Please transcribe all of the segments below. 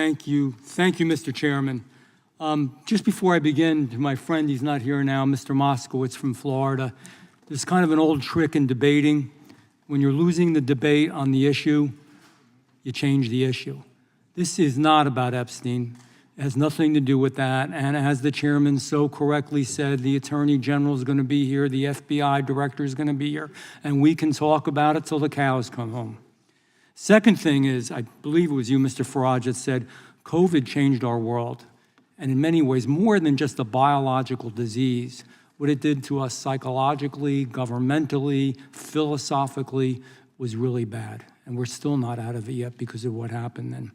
Thank you, Mr. Chairman. Just before I begin, to my friend, he's not here now, Mr. Moskowitz from Florida, there's kind of an old trick in debating. When you're losing the debate on the issue, you change the issue. This is not about Epstein. It has nothing to do with that. And as the chairman so correctly said, the Attorney General is going to be here, the FBI Director is going to be here, and we can talk about it till the cows come home. Second thing is, I believe it was you, Mr. Farage, that said COVID changed our world. And in many ways, more than just a biological disease, what it did to us psychologically, governmentally, philosophically was really bad. And we're still not out of it yet because of what happened then.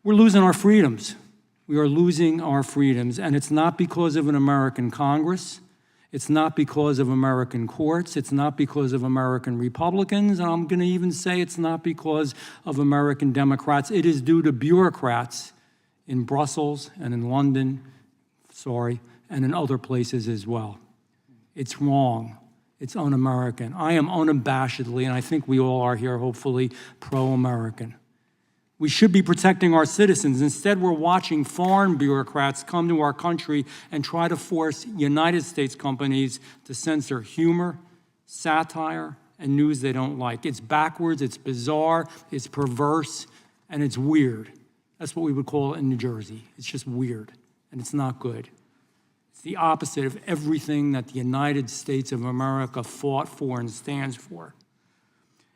We're losing our freedoms. We are losing our freedoms, and it's not because of an American Congress. It's not because of American courts. It's not because of American Republicans. And I'm going to even say it's not because of American Democrats. It is due to bureaucrats in Brussels and in London, and in other places as well. It's wrong. It's un-American. I am unabashedly, and I think we all are here, hopefully, pro-American. We should be protecting our citizens. Instead, we're watching foreign bureaucrats come to our country and try to force United States companies to censor humor, satire, and news they don't like. It's backwards, it's bizarre, it's perverse, and it's weird. That's what we would call it in New Jersey. It's just weird, and it's not good. It's the opposite of everything that the United States of America fought for and stands for.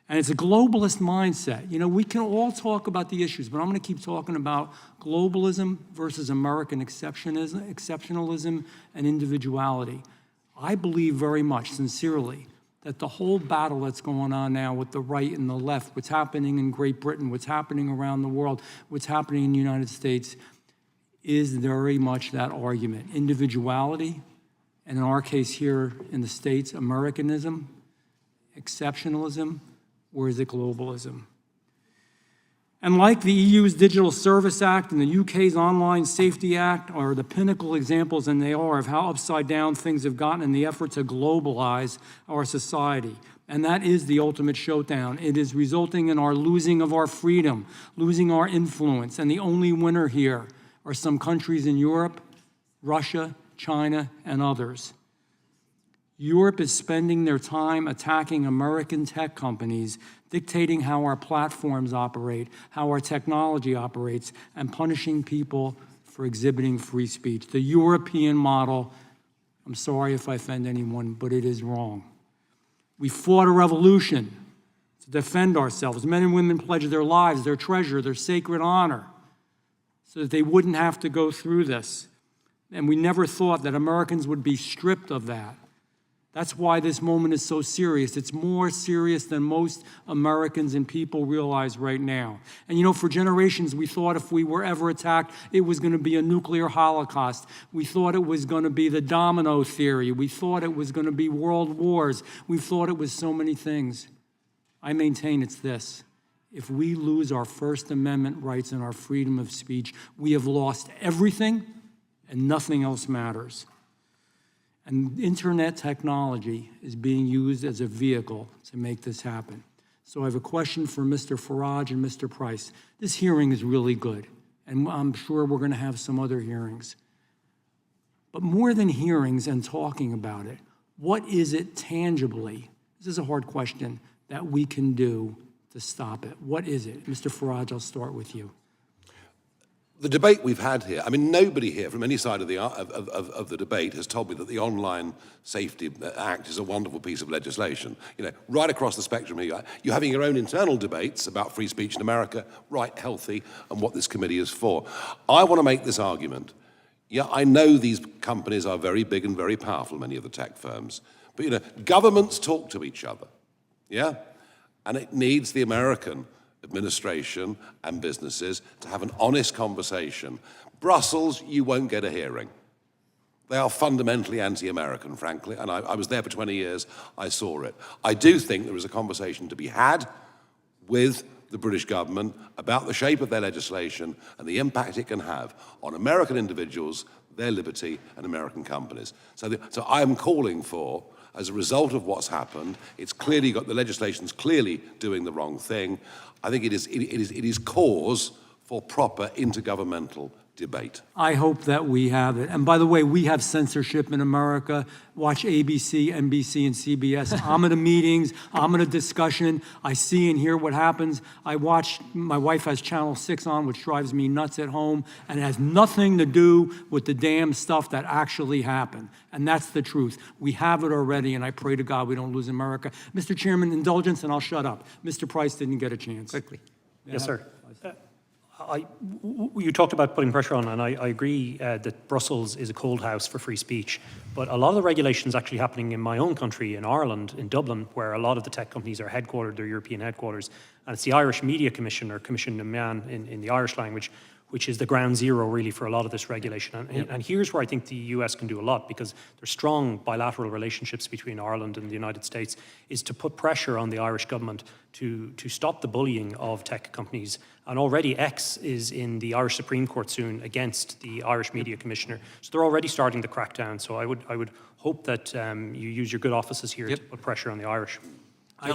And it's a globalist mindset. You know, we can all talk about the issues, but I'm going to keep talking about globalism versus American exceptionalism and individuality. I believe very much, sincerely, that the whole battle that's going on now with the right and the left, what's happening in Great Britain, what's happening around the world, what's happening in the United States, is very much that argument. Individuality, and in our case here in the States, Americanism, exceptionalism, or is it globalism? And like the EU's Digital Service Act and the UK's Online Safety Act are the pinnacle examples, and they are, of how upside down things have gotten in the effort to globalize our society. And that is the ultimate showdown. It is resulting in our losing of our freedom, losing our influence, and the only winner here are some countries in Europe, Russia, China, and others. Europe is spending their time attacking American tech companies, dictating how our platforms operate, how our technology operates, and punishing people for exhibiting free speech. The European model, I'm sorry if I offend anyone, but it is wrong. We fought a revolution to defend ourselves. Men and women pledged their lives, their treasure, their sacred honor, so that they wouldn't have to go through this. And we never thought that Americans would be stripped of that. That's why this moment is so serious. It's more serious than most Americans and people realize right now. And you know, for generations, we thought if we were ever attacked, it was going to be a nuclear holocaust. We thought it was going to be the domino theory. We thought it was going to be world wars. We thought it was so many things. I maintain it's this. If we lose our First Amendment rights and our freedom of speech, we have lost everything and nothing else matters. And internet technology is being used as a vehicle to make this happen. So I have a question for Mr. Farage and Mr. Price. This hearing is really good, and I'm sure we're going to have some other hearings. But more than hearings and talking about it, what is it tangibly, this is a hard question, that we can do to stop it? What is it? Mr. Farage, I'll start with you. The debate we've had here, I mean, nobody here from any side of the debate has told me that the Online Safety Act is a wonderful piece of legislation. You know, right across the spectrum here, you're having your own internal debates about free speech in America, right, healthy, and what this committee is for. I want to make this argument. Yeah, I know these companies are very big and very powerful, many of the tech firms, but, you know, governments talk to each other, yeah? And it needs the American administration and businesses to have an honest conversation. Brussels, you won't get a hearing. They are fundamentally anti-American, frankly, and I was there for 20 years, I saw it. I do think there is a conversation to be had with the British government about the shape of their legislation and the impact it can have on American individuals, their liberty, and American companies. So I'm calling for, as a result of what's happened, it's clearly got, the legislation's clearly doing the wrong thing. I think it is cause for proper intergovernmental debate. I hope that we have it. And by the way, we have censorship in America. Watch ABC, NBC, and CBS. I'm at a meetings, I'm at a discussion, I see and hear what happens. My wife has Channel 6 on, which drives me nuts at home, and it has nothing to do with the damn stuff that actually happened. And that's the truth. We have it already, and I pray to God we don't lose America. Mr. Chairman, indulgence, and I'll shut up. Mr. Price didn't get a chance. Quickly. Yes, sir. You talked about putting pressure on, and I agree that Brussels is a cold house for free speech. But a lot of the regulations actually happening in my own country, in Ireland, in Dublin, where a lot of the tech companies are headquartered, their European headquarters. And it's the Irish Media Commission, or Commission na Meán in the Irish language, which is the ground zero really for a lot of this regulation. And here's where I think the US can do a lot, because there's strong bilateral relationships between Ireland and the United States, is to put pressure on the Irish government to stop the bullying of tech companies. And already X is in the Irish Supreme Court soon against the Irish Media Commissioner. So they're already starting the crackdown. So I would hope that you use your good offices here to put pressure on the Irish.